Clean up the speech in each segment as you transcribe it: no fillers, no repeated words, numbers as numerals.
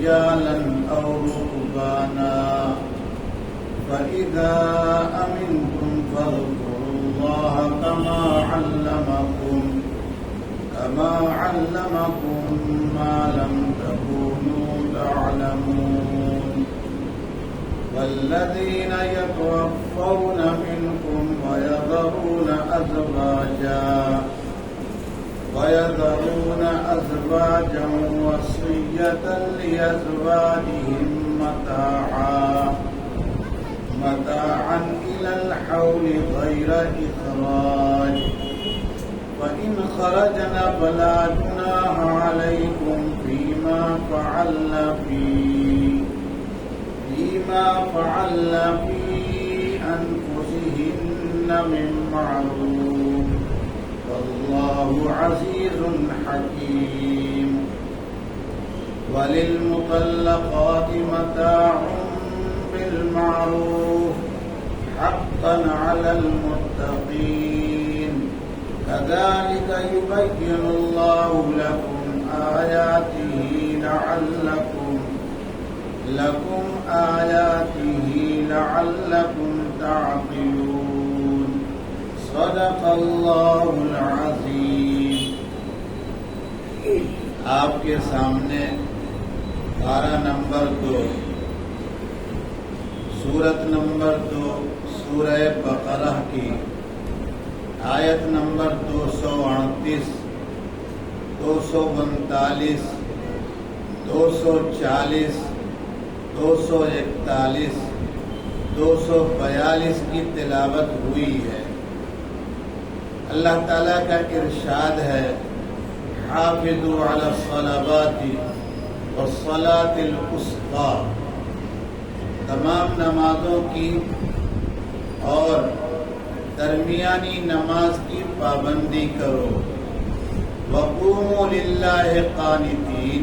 رجالا أو ركبانا فإذا أمنتم فاذكروا الله كما علمكم ما لم تكونوا تعلمون والذين يتوفون منكم ويذرون أزواجا وصية لأزواجهم متاعا إلى الحول غير إخراج فإن خرجنا فلا جناح عليكم فيما فعل في أنفسهن من معروف والله عزيز حكيم وللمطلقات متاع بالمعروف حقا على المتقين كذلك يبين الله لكم آياته لعلكم تعقلون صدق الله العظيم. آپ کے سامنے پارہ نمبر 2 سورت نمبر 2 سورہ بقرہ کی آیت نمبر 238 239 240 241 242 کی تلاوت ہوئی ہے. اللہ تعالیٰ کا ارشاد ہے حافظوا علی الصلوات والصلاة الوسطی، تمام نمازوں کی اور درمیانی نماز کی پابندی کرو. وقوموا للہ قانتین،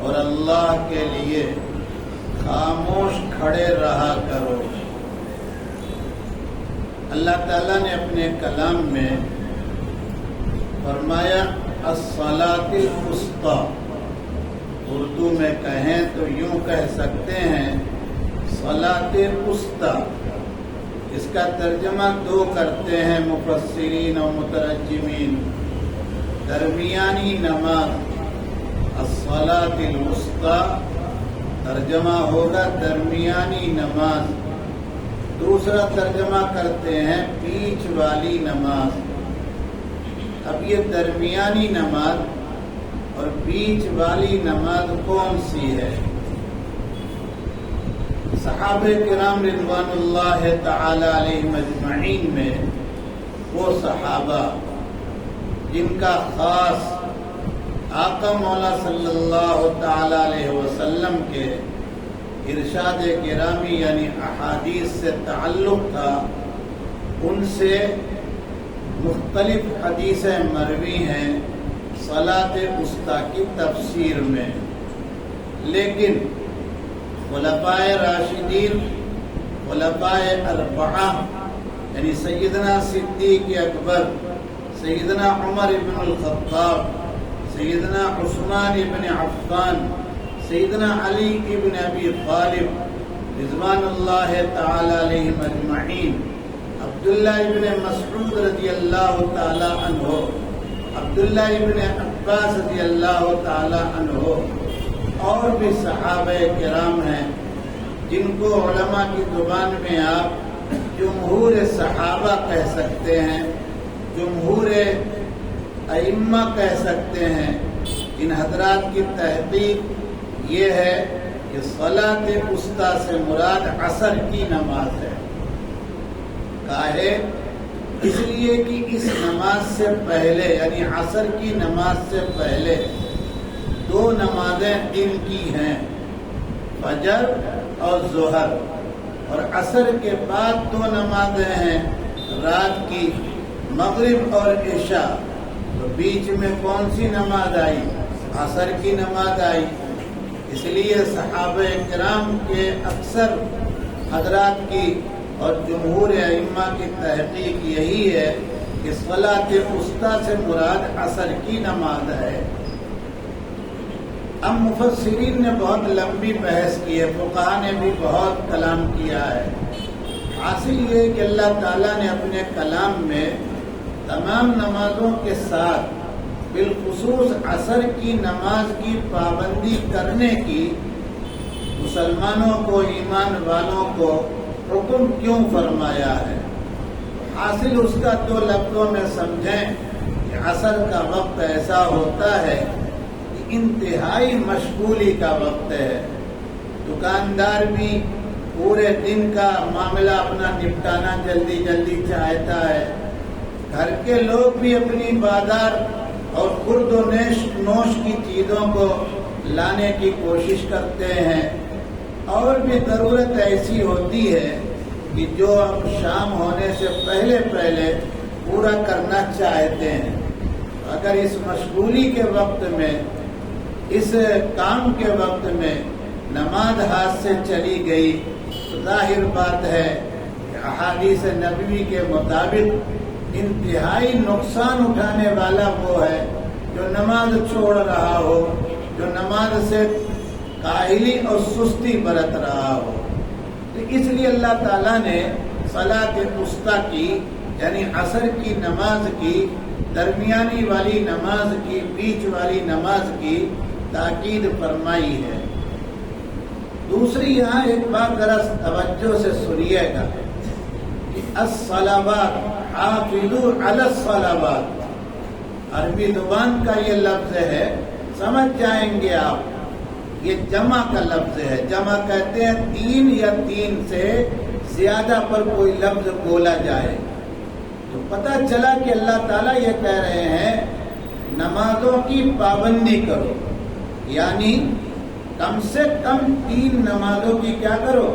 اور اللہ کے لیے خاموش کھڑے رہا کرو. اللہ تعالیٰ نے اپنے کلام میں فرمایا الصلاۃ الوسطی، اردو میں کہیں تو یوں کہہ سکتے ہیں صلاۃ الوسطی. اس کا ترجمہ 2 کرتے ہیں مفسرین و مترجمین. درمیانی نماز الصلاۃ الوسطی ترجمہ ہوگا درمیانی نماز. دوسرا ترجمہ کرتے ہیں بیچ والی نماز. اب یہ درمیانی نماز اور بیچ والی نماز کون سی ہے؟ صحابہ کرام رضوان اللہ تعالی علیہم اجمعین میں وہ صحابہ جن کا خاص آقا مولا صلی اللہ تعالی علیہ وسلم کے ارشاد گرامی یعنی احادیث سے تعلق تھا، ان سے مختلف حدیثیں مروی ہیں صلاۃ وسطی کی تفسیر میں. لیکن خلفائے راشدین، خلفائے اربعہ یعنی سیدنا صدیق اکبر، سیدنا عمر ابن الخطاب، سیدنا عثمان ابن عفان، سیدنا علی ابن ابی طالب رضوان اللہ تعالی علیہم اجمعین، عبداللہ ابن مسعود رضی اللہ تعالی عنہ، عبداللہ ابن عباس رضی اللہ تعالی عنہ، اور بھی صحابہ کرام ہیں جن کو علماء کی زبان میں آپ جمہور صحابہ کہہ سکتے ہیں، جمہور ائمہ کہہ سکتے ہیں. ان حضرات کی تحقیق یہ ہے کہ صلاۃ وسطی سے مراد عصر کی نماز ہے. کاہے اس لیے کہ اس نماز سے پہلے یعنی عصر کی نماز سے پہلے 2 نمازیں دن کی ہیں، فجر اور ظہر، اور عصر کے بعد 2 نمازیں ہیں رات کی، مغرب اور عشاء. تو بیچ میں کون سی نماز آئی؟ عصر کی نماز آئی. اس لیے صحابہ کرام کے اکثر حضرات کی اور جمہور ائمہ کی تحقیق یہی ہے کہ صلاۃ وسطی سے مراد عصر کی نماز ہے. اب مفسرین نے بہت لمبی بحث کی ہے، فقہا نے بھی بہت کلام کیا ہے۔ حاصل یہ کہ اللہ تعالیٰ نے اپنے کلام میں تمام نمازوں کے ساتھ بالخصوص عصر کی نماز کی پابندی کرنے کی مسلمانوں کو، ایمان والوں کو حکم کیوں فرمایا ہے؟ حاصل اس کا دو لفظوں میں سمجھیں کہ عصر کا وقت ایسا ہوتا ہے کہ انتہائی مشغولی کا وقت ہے۔ دکاندار بھی پورے دن کا معاملہ اپنا نپٹانا جلدی جلدی چاہتا ہے، گھر کے لوگ بھی اپنی بازار اور خورد و نوش کی چیزوں کو لانے کی کوشش کرتے ہیں، اور بھی ضرورت ایسی ہوتی ہے کہ جو اب شام ہونے سے پہلے پہلے پورا کرنا چاہتے ہیں۔ اگر اس مشغولی کے وقت میں، اس کام کے وقت میں نماز ہاتھ سے چلی گئی تو ظاہر بات ہے کہ احادیث نبوی کے مطابق انتہائی نقصان اٹھانے والا وہ ہے جو نماز چھوڑ رہا ہو، جو نماز سے کاہلی اور سستی برت رہا ہو۔ تو اس لیے اللہ تعالیٰ نے صلاۃ وسطیٰ کی، یعنی عصر کی نماز کی، درمیانی والی نماز کی، بیچ والی نماز کی تاکید فرمائی ہے۔ دوسری یہاں ایک بات ذرا توجہ سے سنیے گا کہ الصلوات، حافظوا علی الصلوات، عربی زبان کا یہ لفظ ہے، سمجھ جائیں گے آپ، یہ جمع کا لفظ ہے۔ جمع کہتے ہیں تین یا تین سے زیادہ پر کوئی لفظ بولا جائے تو پتہ چلا کہ اللہ تعالیٰ یہ کہہ رہے ہیں نمازوں کی پابندی کرو، یعنی کم سے کم 3 نمازوں کی کیا کرو؟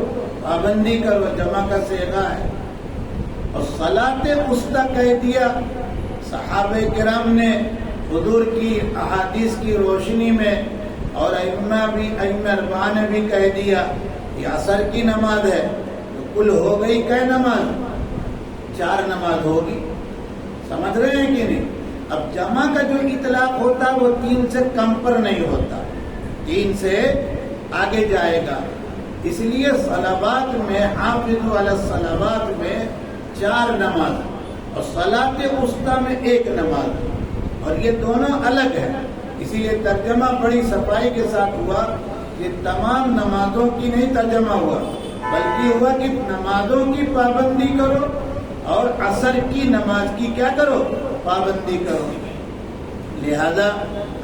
پابندی کرو، جمع کا صیغہ ہے۔ اور صلاۃ وسطیٰ کہہ دیا، صحابہ کرام نے حضور کی احادیث کی روشنی میں اور ائمہ اربعہ نے بھی کہہ دیا یہ عصر کی نماز ہے، تو کل ہو گئی کئے نماز؟ 4 نماز ہوگی۔ سمجھ رہے ہیں کہ نہیں؟ اب جمع کا جو اطلاق ہوتا وہ 3 سے کم پر نہیں ہوتا، 3 سے آگے جائے گا۔ اس لیے صلوات میں، حافظوا علی الصلوات میں 4 نماز اور صلاۃ وسطیٰ میں 1 نماز، اور یہ دونوں الگ ہیں۔ اسی لیے ترجمہ بڑی صفائی کے ساتھ ہوا، یہ تمام نمازوں کی نہیں ترجمہ ہوا، بلکہ ہوا کہ نمازوں کی پابندی کرو اور عصر کی نماز کی کیا کرو؟ پابندی کرو۔ لہذا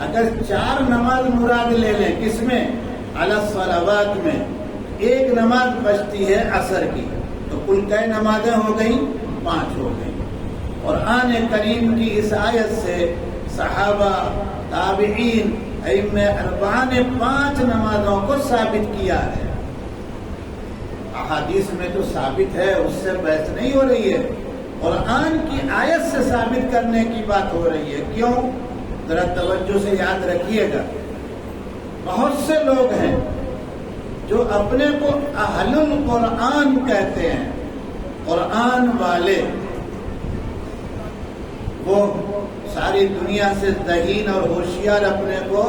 اگر 4 نماز مراد لے لیں، کس میں؟ علی الصلوات میں، 1 نماز بچتی ہے عصر کی، تو کل کئے نمازیں ہو گئیں؟ 5 ہو گئیں۔ قرآن کریم کی اس آیت سے صحابہ، تابعین، ائمہ اربعہ نے 5 نمازوں کو ثابت کیا ہے۔ احادیث میں تو ثابت ہے، اس سے بحث نہیں ہو رہی ہے، قرآن کی آیت سے ثابت کرنے کی بات ہو رہی ہے۔ کیوں؟ ذرا توجہ سے یاد رکھیے گا، بہت سے لوگ ہیں جو اپنے کو اہل القرآن کہتے ہیں، قرآن والے، وہ ساری دنیا سے ذہین اور ہوشیار اپنے کو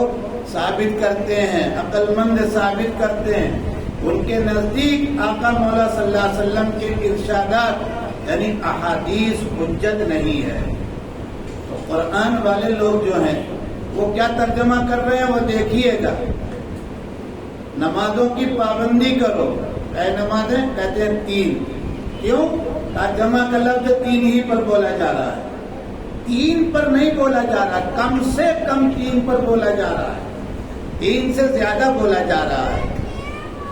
ثابت کرتے ہیں، عقل مند ثابت کرتے ہیں۔ ان کے نزدیک آقا مولا صلی اللہ علیہ وسلم کے ارشادات یعنی احادیث حجت نہیں ہے۔ تو قرآن والے لوگ جو ہیں وہ کیا ترجمہ کر رہے ہیں وہ دیکھیے گا، نمازوں کی پابندی کرو، اے نمازیں کہتے ہیں 3، کیوں؟ ترجمہ کا لفظ 3 ہی پر بولا جا رہا ہے، 3 پر نہیں بولا جا رہا، کم سے کم 3 پر بولا جا رہا ہے، 3 سے زیادہ بولا جا رہا ہے۔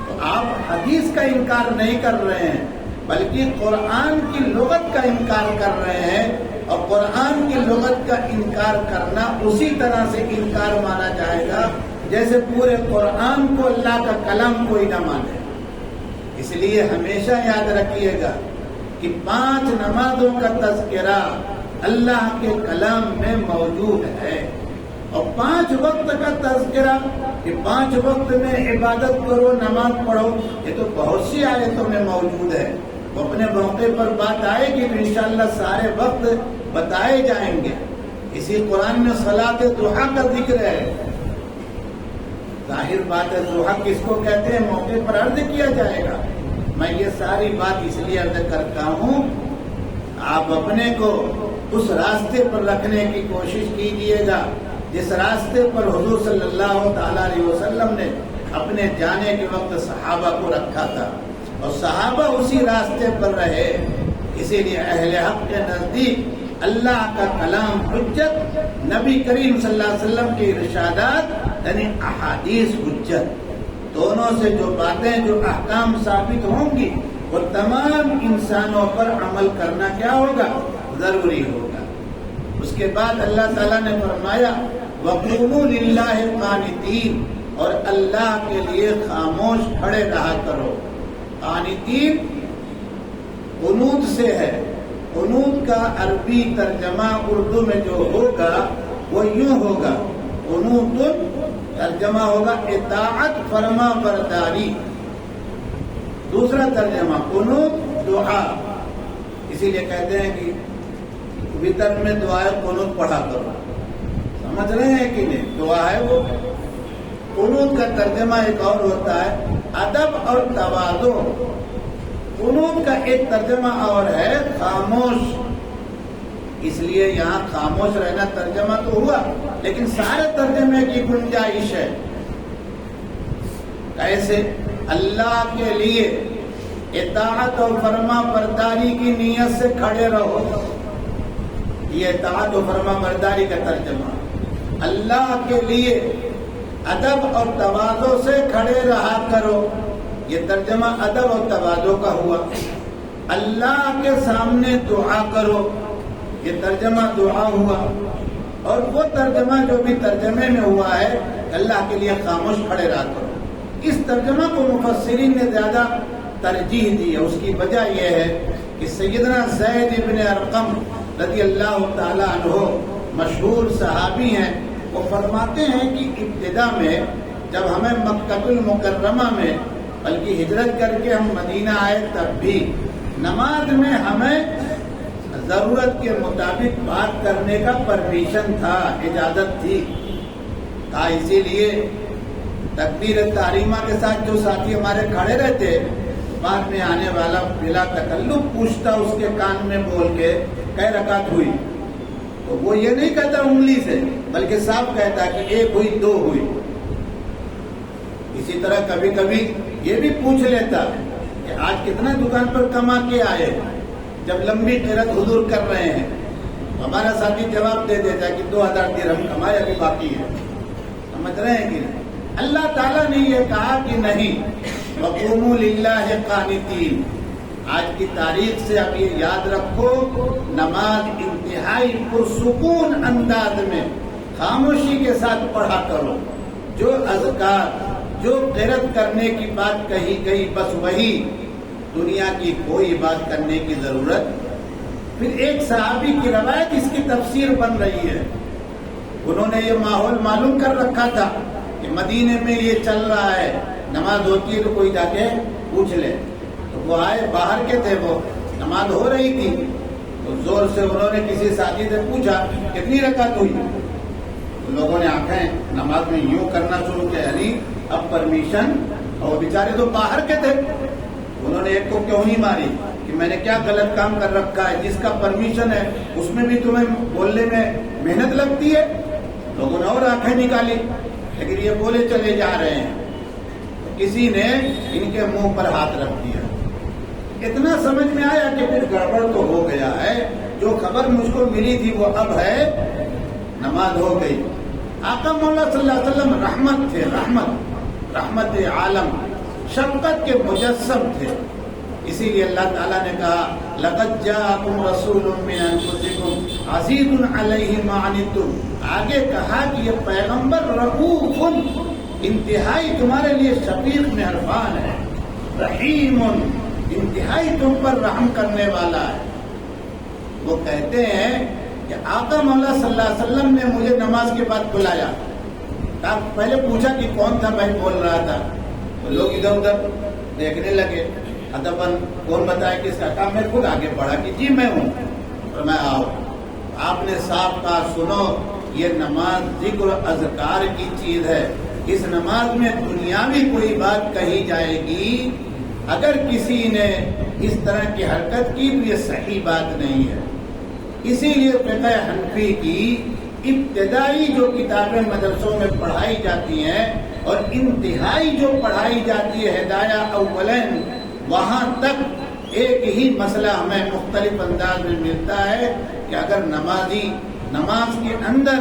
تو آپ حدیث کا انکار نہیں کر رہے ہیں بلکہ قرآن کی لغت کا انکار کر رہے ہیں، اور قرآن کی لغت کا انکار کرنا اسی طرح سے انکار مانا جائے گا جیسے پورے قرآن کو اللہ کا کلام کوئی نہ مانے۔ اس لیے ہمیشہ یاد رکھیے گا کہ 5 نمازوں کا تذکرہ اللہ کے کلام میں موجود ہے، اور 5 وقت کا تذکرہ کہ 5 وقت میں عبادت کرو، نماز پڑھو، یہ تو بہت سی آیتوں میں موجود ہے۔ وہ اپنے موقع پر بات آئے گی تو انشاءاللہ سارے وقت بتائے جائیں گے۔ اسی قرآن میں صلاۃ ضحیٰ کا ذکر ہے، ظاہر بات ہے ضحیٰ کس کو کہتے ہیں موقع پر عرض کیا جائے گا. میں یہ ساری بات اس لیے عرض کرتا ہوں آپ اپنے کو اس راستے پر رکھنے کی کوشش کیجیے گا جس راستے پر حضور صلی اللہ تعالیٰ علیہ وسلم نے اپنے جانے کے وقت صحابہ کو رکھا تھا اور صحابہ اسی راستے پر رہے. اسی لیے اہل حق کے نزدیک اللہ کا کلام حجت، نبی کریم صلی اللہ علیہ وسلم کے ارشادات یعنی احادیث حجت. دونوں سے جو باتیں جو احکام ثابت ہوں گی وہ تمام انسانوں پر عمل کرنا کیا ہوگا؟ ضروری ہوگا. اس کے بعد اللہ تعالیٰ نے فرمایا وَقُومُوا لِلَّهِ قَانِتِينَ، اور اللہ کے لیے خاموش کھڑے رہا کرو. قانتین قنوت سے ہے. قنوت کا عربی ترجمہ اردو میں جو ہوگا وہ یوں ہوگا، قنوت ترجمہ ہوگا اطاعت فرما برداری. دوسرا ترجمہ قنوت دعا. اسی لیے کہتے ہیں کہ وطر میں دعائے قنوت پڑھا کرو. سمجھ رہے ہیں کہ نہیں؟ دعا ہے وہ. قنوت کا ترجمہ ایک اور ہوتا ہے ادب اور تواضع. قنوت کا ایک ترجمہ اور ہے خاموش. اس لیے یہاں خاموش رہنا ترجمہ تو ہوا لیکن سارے ترجمے کی گنجائش ہے. کیسے؟ اللہ کے لیے اطاعت اور فرما برداری کی نیت سے کھڑے رہو. یہ اطاعت و فرما برداری کا ترجمہ. اللہ کے لیے ادب اور تواضع سے کھڑے رہا کرو. یہ ترجمہ ادب اور تواضع کا ہوا. اللہ کے سامنے دعا کرو. یہ ترجمہ دعا ہوا. اور وہ ترجمہ جو بھی ترجمے میں ہوا ہے اللہ کے لیے خاموش کھڑے رہا کرو. اس ترجمہ کو مفسرین نے زیادہ ترجیح دی ہے. اس کی وجہ یہ ہے کہ سیدنا زید ابن ارقم رضی اللہ تعالی عنہ مشہور صحابی ہیں. وہ فرماتے ہیں کہ ابتدا میں جب ہمیں مکہ المکرمہ میں بلکہ ہجرت کر کے ہم مدینہ آئے تب بھی نماز میں ہمیں ضرورت کے مطابق بات کرنے کا پرمیشن تھا، اجازت تھی. اسی لیے تکبیر تحریمہ کے ساتھ جو ساتھی ہمارے کھڑے رہتے بعد میں آنے والا بلا تکلف پوچھتا اس کے کان میں بول کے کئی رکعت ہوئی تو وہ یہ نہیں کہتا انگلی سے بلکہ صاف کہتا کہ ایک ہوئی دو ہوئی. اسی طرح کبھی کبھی یہ بھی پوچھ لیتا کہ آج کتنا دکان پر کما کے آئے. جب لمبی قرات حضور کر رہے ہیں ہمارا ساتھی جواب دے دیتا کہ 2000 درہم کمائے ابھی باقی ہے. سمجھ رہے ہیں کہ اللہ تعالیٰ نے یہ کہا کہ نہیں وَقُومُوا لِلَّهِ قَانِتِينَ. آج کی تاریخ سے اب یہ یاد رکھو نماز انتہائی پرسکون انداز میں خاموشی کے ساتھ پڑھا کرو. جو اذکار جو قرات کرنے کی بات کہی گئی بس وہی، دنیا کی کوئی بات کرنے کی ضرورت. پھر ایک صحابی کی روایت اس کی تفسیر بن رہی ہے. انہوں نے یہ ماحول معلوم کر رکھا تھا کہ مدینے میں یہ چل رہا ہے، نماز ہوتی ہے تو کوئی جا کے پوچھ لے. تو وہ آئے باہر کے تھے، وہ نماز ہو رہی تھی تو زور سے انہوں نے کسی ساتھی سے پوچھا کتنی رکعت ہوئی. تو لوگوں نے آنکھیں نماز میں یوں کرنا شروع کیا یعنی اب پرمیشن. اور بیچارے تو باہر کے تھے. انہوں نے ایک کو کیوں نہیں ماری کہ میں نے کیا غلط کام کر رکھا ہے، جس کا پرمیشن ہے اس میں بھی تمہیں بولنے میں محنت لگتی ہے. لوگوں نے اور آنکھیں نکالی لیکن یہ بولے چلے جا رہے ہیں. کسی نے ان کے منہ پر ہاتھ رکھ دیا. اتنا سمجھ میں آیا کہ پھر گڑبڑ تو ہو گیا ہے. جو خبر مجھ کو ملی تھی وہ اب ہے، نماز ہو گئی. آقا مولا صلی اللہ علیہ وسلم رحمت تھے، رحمت عالم، شفقت کے مجسم تھے. اسی لیے اللہ تعالیٰ نے کہا لَقَدْ جَاءَكُمْ رَسُولٌ مِّنْ أَنفُسِكُمْ عَزِيزٌ عَلَيْهِ مَا عَنِتُّمْ. آگے کہا کہ یہ پیغمبر رؤوف انتہائی تمہارے لیے شفیق مہربان ہے، رحیم انتہائی تم پر رحم کرنے والا ہے. وہ کہتے ہیں کہ آقا مولا صلی اللہ علیہ وسلم نے مجھے نماز کے بعد بلایا. پہلے پوچھا کہ کون تھا بھائی بول رہا تھا. تو لوگ ادھر ادھر دیکھنے لگے. ادبن کون بتایا کس کا کام. میں خود آگے بڑھا کہ جی میں ہوں. اور میں آؤ. آپ نے صاحب کہا سنو یہ نماز ذکر اذکار کی چیز ہے، اس نماز میں دنیاوی کوئی بات کہی جائے گی، اگر کسی نے اس طرح کی حرکت کی تو یہ صحیح بات نہیں ہے۔ اسی لیے فقہ حنفی کی ابتدائی جو کتابیں مدرسوں میں پڑھائی جاتی ہیں اور انتہائی جو پڑھائی جاتی ہے ہدایہ اولین، وہاں تک ایک ہی مسئلہ ہمیں مختلف انداز میں ملتا ہے کہ اگر نمازی نماز کے اندر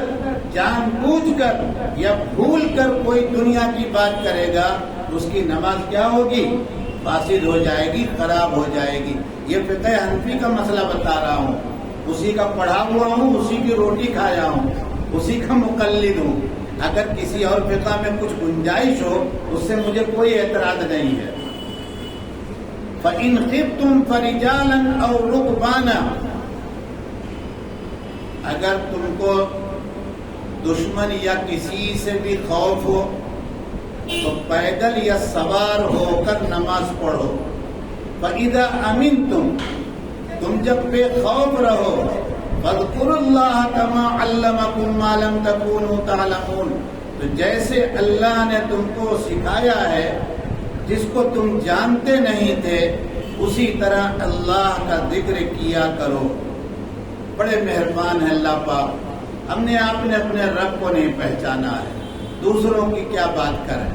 جان بوجھ کر یا بھول کر کوئی دنیا کی بات کرے گا تو اس کی نماز کیا ہوگی؟ فاسد ہو جائے گی، خراب ہو جائے گی۔ یہ فقہ حنفی کا مسئلہ بتا رہا ہوں، اسی کا پڑھا ہوا ہوں، اسی کی روٹی کھایا ہوں، اسی کا مقلد ہوں۔ اگر کسی اور فقہ میں کچھ گنجائش ہو اس سے مجھے کوئی اعتراض نہیں ہے۔ فَإِنْ خِفْتُمْ فَرِجَالًا أَوْ رُكْبَانًا، اگر تم کو دشمن یا کسی سے بھی خوف ہو تو پیدل یا سوار ہو کر نماز پڑھو۔ فَإِذَا أَمِنْتُمْ، تم جب بے خوف رہو، فَاذْكُرُوا اللَّهَ كَمَا عَلَّمَكُمْ مَا لَمْ تَكُونُوا تَعْلَمُونَ، تو جیسے اللہ نے تم کو سکھایا ہے جس کو تم جانتے نہیں تھے، اسی طرح اللہ کا ذکر کیا کرو۔ بڑے مہربان ہے اللہ پاک، ہم نے آپ نے اپنے رب کو نہیں پہچانا ہے، دوسروں کی کیا بات کریں۔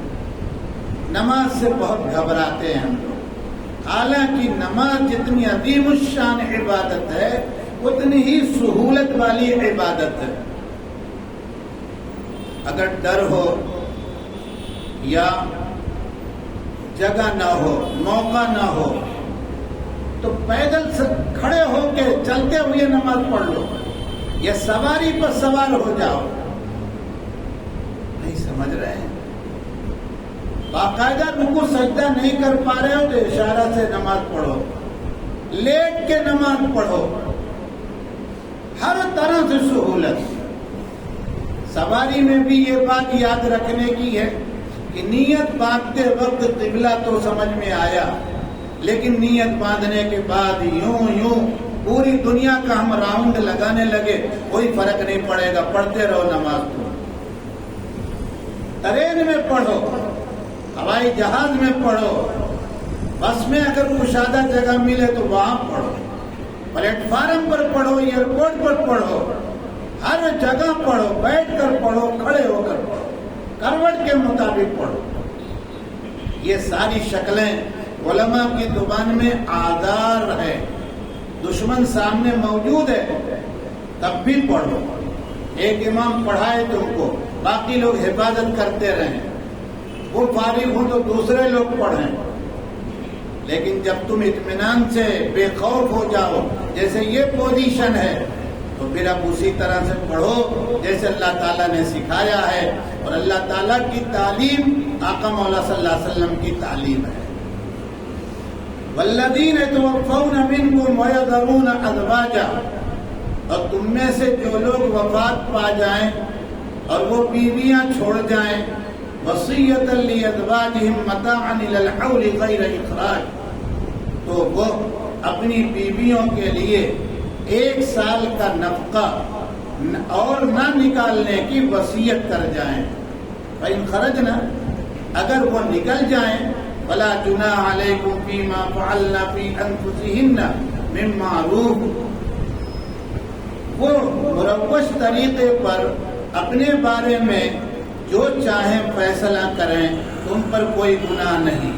نماز سے بہت گھبراتے ہیں ہم لوگ، حالانکہ نماز جتنی عظیم الشان عبادت ہے اتنی ہی سہولت والی عبادت ہے۔ اگر ڈر ہو یا جگہ نہ ہو، موقع نہ ہو، تو پیدل سے کھڑے ہو کے چلتے ہوئے نماز پڑھ لو یا سواری پر سوار ہو جاؤ۔ نہیں سمجھ رہے ہیں؟ باقاعدہ رکوع سجدہ نہیں کر پا رہے ہو تو اشارہ سے نماز پڑھو، لیٹ کے نماز پڑھو، ہر طرح سے سہولت۔ سواری میں بھی یہ بات یاد رکھنے کی ہے کہ نیت باندھتے وقت قبلہ تو سمجھ میں آیا، لیکن نیت باندھنے کے بعد یوں پوری دنیا کا ہم راؤنڈ لگانے لگے، کوئی فرق نہیں پڑے گا، پڑھتے رہو نماز تو۔ ٹرین میں پڑھو، ہوائی جہاز میں پڑھو، بس میں اگر کشادہ جگہ ملے تو وہاں پڑھو، پلیٹ فارم پر پڑھو، ایئرپورٹ پر پڑھو، ہر جگہ پڑھو، بیٹھ کر پڑھو، کھڑے ہو کر پڑھو، کروٹ کے مطابق پڑھو۔ یہ ساری شکلیں علماء کی زبان میں آزار ہے، دشمن سامنے موجود ہے تب بھی پڑھو۔ ایک امام پڑھائے تم کو، باقی لوگ حفاظت کرتے رہیں، وہ فارغ ہوں تو دوسرے لوگ پڑھیں، لیکن جب تم اطمینان سے بے خوف ہو جاؤ جیسے یہ پوزیشن ہے تو پھر اب اسی طرح سے پڑھو جیسے اللہ تعالیٰ نے سکھایا ہے، اور اللہ تعالیٰ کی تعلیم آقا مولا صلی اللہ علیہ وسلم کی تعلیم ہے۔ والذین یتوفون منکم ویذرون ازواجا، اور تم میں سے جو لوگ وفات پا جائیں اور وہ بیویاں چھوڑ جائیں، وصیۃ لازواجہم متاعا الی الحول غیر اخراج، تو وہ اپنی بیویوں کے لیے 1 سال کا نفقہ اور نہ نکالنے کی وصیت کر جائیں۔ فإن خرجنا، اگر وہ نکل جائیں، فلا جناح علیکم فیما فعلن فی انفسہن من معروف، وہ مروش طریقے پر اپنے بارے میں جو چاہیں فیصلہ کریں، تم پر کوئی گناہ نہیں۔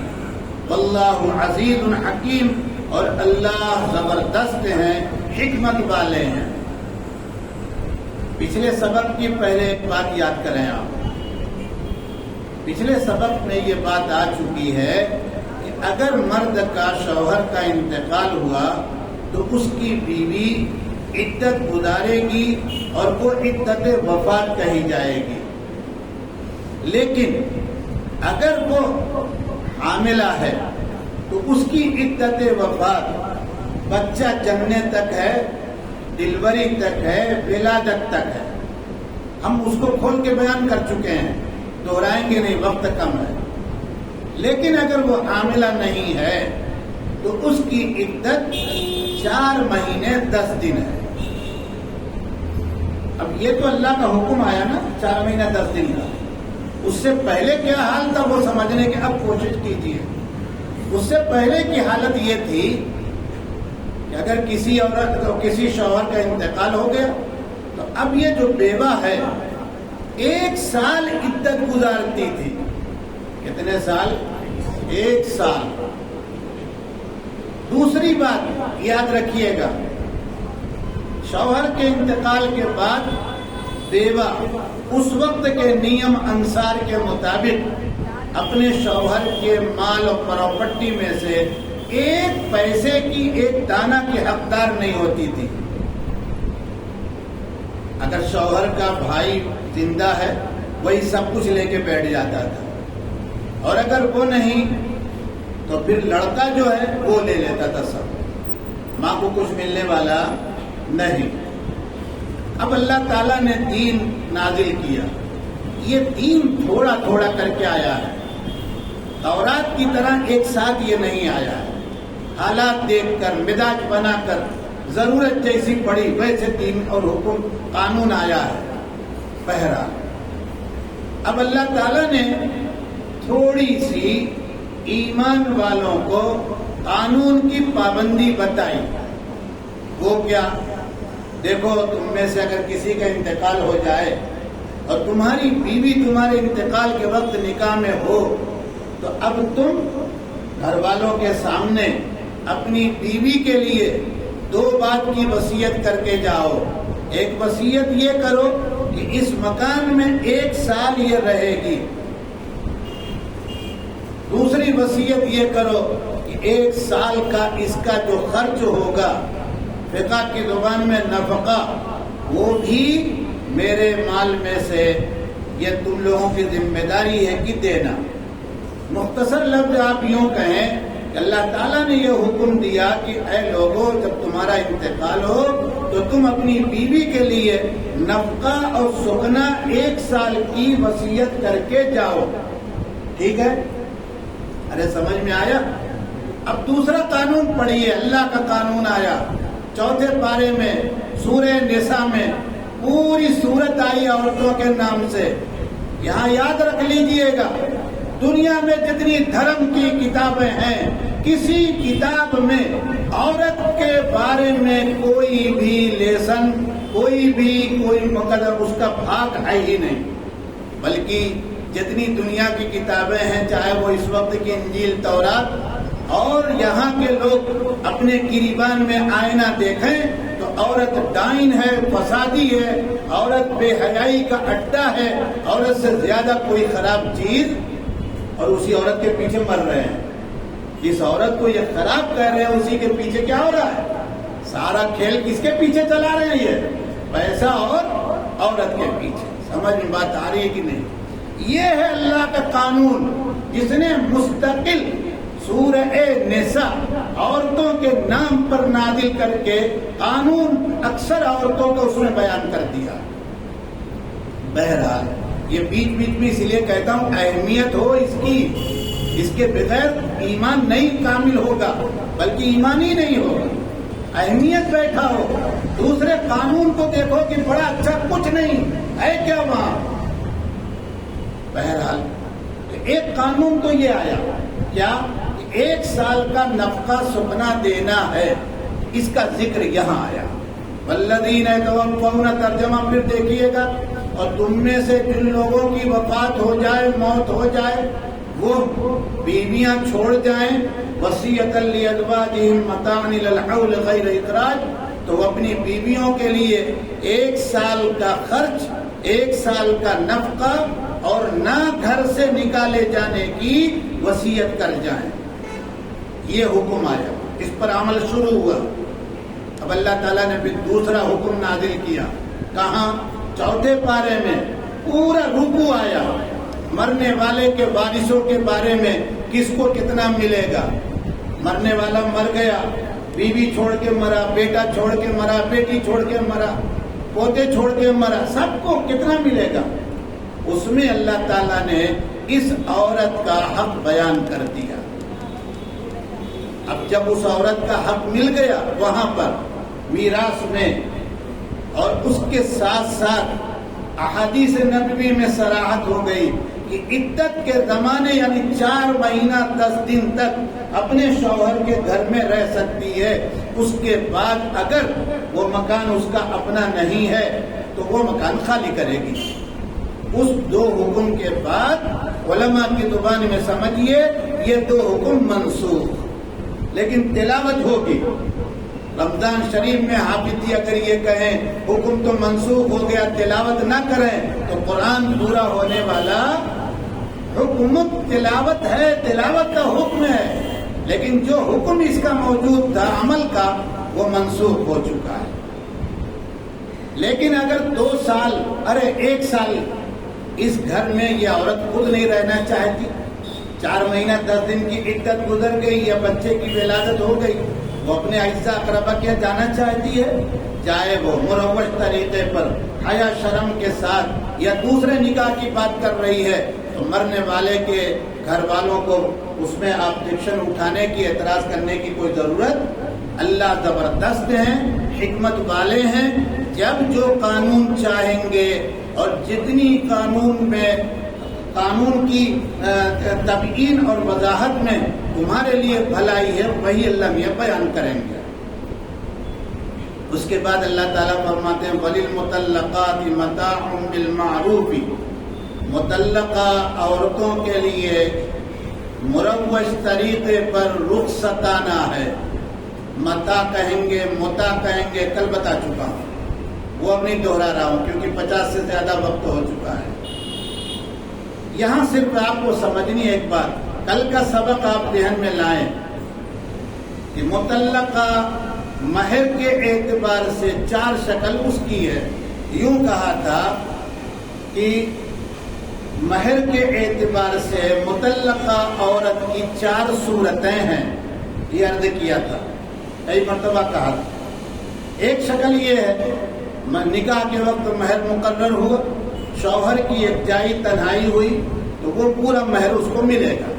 واللہ عزیز حکیم، اور اللہ زبردست ہیں، حکمت والے ہیں۔ پچھلے سبق کی پہلے ایک بات یاد کریں آپ، پچھلے سبق میں یہ بات آ چکی ہے کہ اگر مرد کا شوہر کا انتقال ہوا تو اس کی بیوی عدت گزارے گی اور وہ عدت وفات کہی جائے گی، لیکن اگر وہ حاملہ ہے تو اس کی عدت وفات بچہ جننے تک ہے، ڈلیوری تک ہے، ولادت تک ہے۔ ہم اس کو کھول کے بیان کر چکے ہیں، دہرائیں گے نہیں، وقت کم ہے۔ لیکن اگر وہ حاملہ نہیں ہے تو اس کی عدت 4 مہینے 10 دن ہے۔ اب یہ تو اللہ کا حکم آیا نا، 4 مہینے 10 دن کا، اس سے پہلے کیا حال تھا وہ سمجھنے کی اب کوشش کیجیے. اس سے پہلے کی حالت یہ تھی کہ اگر کسی عورت اور کسی شوہر کا انتقال ہو گیا تو اب یہ جو بیوہ ہے 1 سال عدت گزارتی تھی. کتنے سال؟ 1 سال. دوسری بات یاد رکھیے گا، شوہر کے انتقال کے بعد بیوہ اس وقت کے نیم انصار کے مطابق اپنے شوہر کے مال اور پراپرٹی میں سے 1 پیسے کی 1 دانہ کی حقدار نہیں ہوتی تھی. اگر شوہر کا بھائی زندہ ہے وہی سب کچھ لے کے بیٹھ جاتا تھا، اور اگر وہ نہیں تو پھر لڑکا جو ہے وہ لے لیتا تھا سب. ماں کو کچھ ملنے والا نہیں. اب اللہ تعالیٰ نے دین نازل کیا. یہ دین تھوڑا تھوڑا کر کے آیا ہے، تورات کی طرح ایک ساتھ یہ نہیں آیا ہے. حالات دیکھ کر، مزاج بنا کر، ضرورت جیسی پڑی ویسے دین اور حکم قانون آیا ہے. بہرحال اب اللہ تعالیٰ نے تھوڑی سی ایمان والوں کو قانون کی پابندی بتائی. وہ کیا؟ دیکھو، تم میں سے اگر کسی کا انتقال ہو جائے اور تمہاری بیوی تمہارے انتقال کے وقت نکاح میں ہو تو اب تم گھر والوں کے سامنے اپنی بیوی کے لیے 2 بات کی وصیت کر کے جاؤ. ایک وصیت یہ کرو کہ اس مکان میں 1 سال یہ رہے گی. دوسری وصیت یہ کرو کہ 1 سال کا اس کا جو خرچ ہوگا، فقہ کی زبان میں نفقہ، وہ بھی میرے مال میں سے یہ تم لوگوں کی ذمہ داری ہے کہ دینا. مختصر لفظ آپ یوں کہیں کہ اللہ تعالیٰ نے یہ حکم دیا کہ اے لوگوں، جب تمہارا انتقال ہو تو تم اپنی بیوی کے لیے نفقہ اور سکنا 1 سال کی وصیت کر کے جاؤ. ٹھیک ہے؟ ارے سمجھ میں آیا؟ اب دوسرا قانون پڑھیے. اللہ کا قانون آیا 4 پارے میں سورہ نساء میں. پوری سورت آئی عورتوں کے نام سے. یہاں یاد رکھ لیجئے گا، دنیا میں جتنی دھرم کی کتابیں ہیں، کسی کتاب میں عورت کے بارے میں کوئی بھی لیسن، کوئی مقدر اس کا بھاگ ہے ہی نہیں. بلکہ جتنی دنیا کی کتابیں ہیں، چاہے وہ اس وقت کی انجیل، تورات، اور یہاں کے لوگ اپنے گریبان میں آئینہ دیکھیں تو عورت ڈائن ہے، فسادی ہے، عورت بے حیائی کا اڈا ہے، عورت سے زیادہ کوئی خراب چیز، اور اسی عورت کے پیچھے مر رہے ہیں. جس عورت کو یہ خراب کہہ رہے ہیں اسی کے پیچھے کیا ہو رہا ہے؟ سارا کھیل کس کے پیچھے چلا رہے ہیں؟ یہ پیسہ اور عورت کے پیچھے. سمجھ میں بات آ رہی ہے کہ نہیں؟ یہ ہے اللہ کا قانون جس نے مستقل سورہ نساء عورتوں کے نام پر نازل کر کے قانون اکثر عورتوں کو اس نے بیان کر دیا. بہرحال یہ بیچ بیچ میں اس لیے کہتا ہوں اہمیت ہو اس کی. اس کے بغیر ایمان نہیں کامل ہوگا، بلکہ ایمان ہی نہیں ہوگا. اہمیت بیٹھا ہو. دوسرے قانون کو دیکھو کہ بڑا اچھا، کچھ نہیں ہے کیا وہاں. بہرحال ایک قانون تو یہ آیا کیا، 1 سال کا نفقہ سکنا دینا ہے. اس کا ذکر یہاں آیا. والذین یتوفون، ترجمہ پھر دیکھیے گا، اور تم میں سے جن لوگوں کی وفات ہو جائے، موت ہو جائے، وہ بیویاں چھوڑ جائیں، وصیۃ لازواجہم متاعا الی الحول غیر اخراج، تو وہ اپنی بیویوں کے لیے 1 سال کا خرچ، 1 سال کا نفقہ اور نہ گھر سے نکالے جانے کی وصیت کر جائیں. یہ حکم آیا، اس پر عمل شروع ہوا. اب اللہ تعالیٰ نے پھر دوسرا حکم نازل کیا. کہاں؟ 4 پارے میں پورا رکوع آیا. مرنے والے کے وارثوں کے بارے میں کس کو کتنا ملے گا. مرنے والا مر گیا، بیوی چھوڑ کے مرا، بیٹا چھوڑ کے مرا، بیٹی چھوڑ کے مرا، پوتے چھوڑ کے مرا، سب کو کتنا ملے گا. اس میں اللہ تعالیٰ نے اس عورت کا حق بیان کر دیا. اب جب اس عورت کا حق مل گیا وہاں پر میراث میں، اور اس کے ساتھ ساتھ احادیث نبوی میں صراحت ہو گئی کہ عدت کے زمانے یعنی 4 مہینہ 10 دن تک اپنے شوہر کے گھر میں رہ سکتی ہے. اس کے بعد اگر وہ مکان اس کا اپنا نہیں ہے تو وہ مکان خالی کرے گی. اس 2 حکم کے بعد علماء کی زبان میں سمجھیے یہ 2 حکم منسوخ، لیکن تلاوت ہوگی. رمضان شریف میں حافظی اگر یہ کہیں حکم تو منسوخ ہو گیا تلاوت نہ کریں تو قرآن پورا ہونے والا حکم تلاوت ہے، تلاوت کا حکم ہے، لیکن جو حکم اس کا موجود تھا عمل کا وہ منسوخ ہو چکا ہے. لیکن اگر 2 سال 1 سال اس گھر میں یہ عورت خود نہیں رہنا چاہتی، 4 مہینہ 10 دن کی عدت گزر گئی یا بچے کی ولادت ہو گئی، وہ اپنے اعزا اقربا کے جانا چاہتی ہے، چاہے وہ مروج طریقے پر حیا شرم کے ساتھ یا دوسرے نکاح کی بات کر رہی ہے، تو مرنے والے کے گھر والوں کو اس میں آبجیکشن اٹھانے کی، اعتراض کرنے کی کوئی ضرورت. اللہ زبردست ہیں، حکمت والے ہیں. جب جو قانون چاہیں گے اور جتنی قانون کی تبیین اور وضاحت میں تمہارے لیے بھلائی ہے وہی اللہ میاں بیان کریں گے. اس کے بعد اللہ تعالیٰ فرماتے ہیں وَلِلْمُطَلَّقَاتِ مَتَاعٌ بِالْمَعْرُوفِ، مطلقہ عورتوں کے لیے مروج طریقے پر رخصتانہ ہے. متا کہیں گے، متا کہیں گے، کل بتا چکا ہوں، وہ اب نہیں دہرا رہا ہوں کیونکہ 50 سے زیادہ وقت ہو چکا ہے. یہاں صرف آپ کو سمجھنی ایک بات، کل کا سبق آپ ذہن میں لائیں کہ مطلقہ مہر کے اعتبار سے 4 شکل اس کی ہے. یوں کہا تھا کہ مہر کے اعتبار سے مطلقہ عورت کی 4 صورتیں ہیں، یہ عرض کیا تھا، کئی مرتبہ کہا تھا. ایک شکل یہ ہے نکاح کے وقت مہر مقرر ہوا، شوہر کی ایک جائی تنہائی ہوئی تو وہ پورا مہر اس کو ملے گا.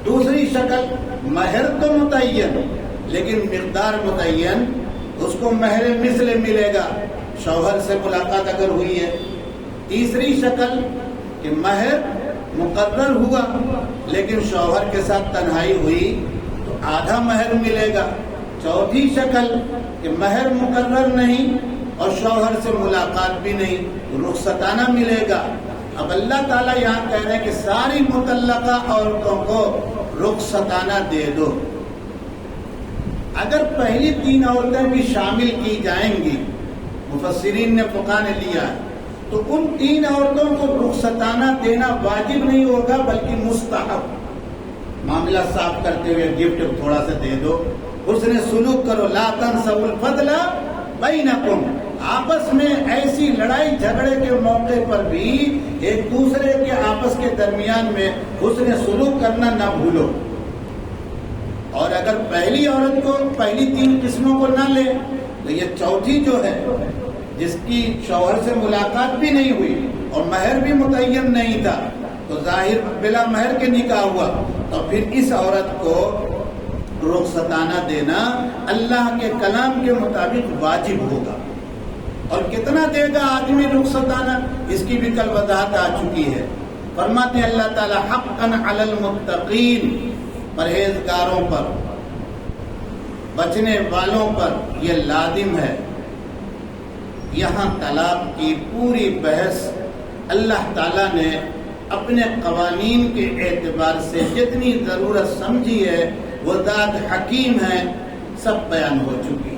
دوسری شکل مہر تو متعین لیکن مقدار متعین، اس کو مہر مثل ملے گا شوہر سے ملاقات اگر ہوئی ہے. تیسری شکل کہ مہر مقرر ہوا لیکن شوہر کے ساتھ تنہائی ہوئی تو آدھا مہر ملے گا. چوتھی شکل کہ مہر مقرر نہیں اور شوہر سے ملاقات بھی نہیں، رخصتانہ ملے گا. اب اللہ تعالیٰ یہاں کہہ رہے ہیں کہ ساری مطلقہ عورتوں کو رخصتانہ دے دو. اگر پہلی 3 عورتیں بھی شامل کی جائیں گی، مفسرین نے فقہ نے لیا ہے، تو ان 3 عورتوں کو رخصتانہ دینا واجب نہیں ہوگا بلکہ مستحب. معاملہ صاف کرتے ہوئے گفٹ تھوڑا سا دے دو، حسن سلوک کرو. لا تنسوا الفضل بینکم، آپس میں ایسی لڑائی جھگڑے کے موقع پر بھی ایک دوسرے کے آپس کے درمیان میں حسن سلوک کرنا نہ بھولو. اور اگر پہلی عورت کو پہلی 3 قسموں کو نہ لے تو یہ چوتھی جو ہے جس کی شوہر سے ملاقات بھی نہیں ہوئی اور مہر بھی متعین نہیں تھا تو ظاہر بلا مہر کے نکاح ہوا، تو پھر اس عورت کو رخصتانہ دینا اللہ کے کلام کے مطابق واجب ہوگا. اور کتنا دے گا آدمی رخصتانہ، اس کی بھی کل وضاحت آ چکی ہے. فرماتے ہیں اللہ تعالی حقا علی المتقین، پرہیزگاروں پر، بچنے والوں پر یہ لازم ہے. یہاں طلاق کی پوری بحث اللہ تعالیٰ نے اپنے قوانین کے اعتبار سے جتنی ضرورت سمجھی ہے وہ ذات حکیم ہے، سب بیان ہو چکی.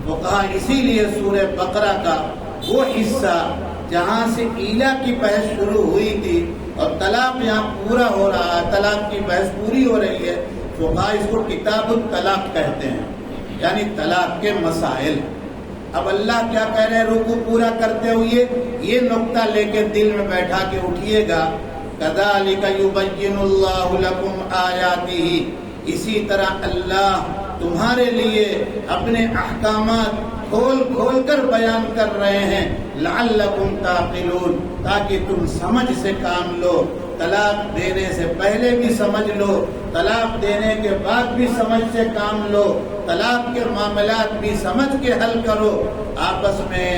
وہ کہا اسی لیے سورہ بقرہ کا وہ حصہ جہاں سے ایلا کی بحث شروع ہوئی تھی اور طلاق یہاں پورا ہو رہا ہے، طلاق کی بحث پوری ہو رہی ہے، وہ کہا اس کو کتاب الطلاق کہتے ہیں، یعنی طلاق کے مسائل. اب اللہ کیا کہہ رہے ہیں رکوع پورا کرتے ہوئے یہ نقطہ لے کے دل میں بیٹھا کے اٹھیے گا، کذالک یبین اللہ لکم آیاتہ، اسی طرح اللہ تمہارے لیے اپنے احکامات کھول کھول کر بیان کر رہے ہیں، لعلکم تعقلون، تاکہ تم سمجھ سے کام لو. طلاق دینے سے پہلے بھی سمجھ لو، طلاق دینے کے بعد بھی سمجھ سے کام لو، طلاق کے معاملات بھی سمجھ کے حل کرو. آپس میں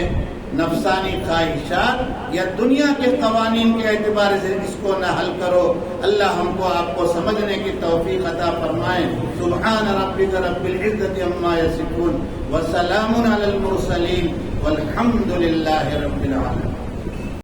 نفسانی خواہشات یا دنیا کے قوانین کے اعتبار سے اس کو نہ حل کرو. اللہ ہم کو آپ کو سمجھنے کی توفیق عطا فرمائے. سبحان ربک رب العزت عما یصفون وسلام علی المرسلین والحمد للہ رب العالمین.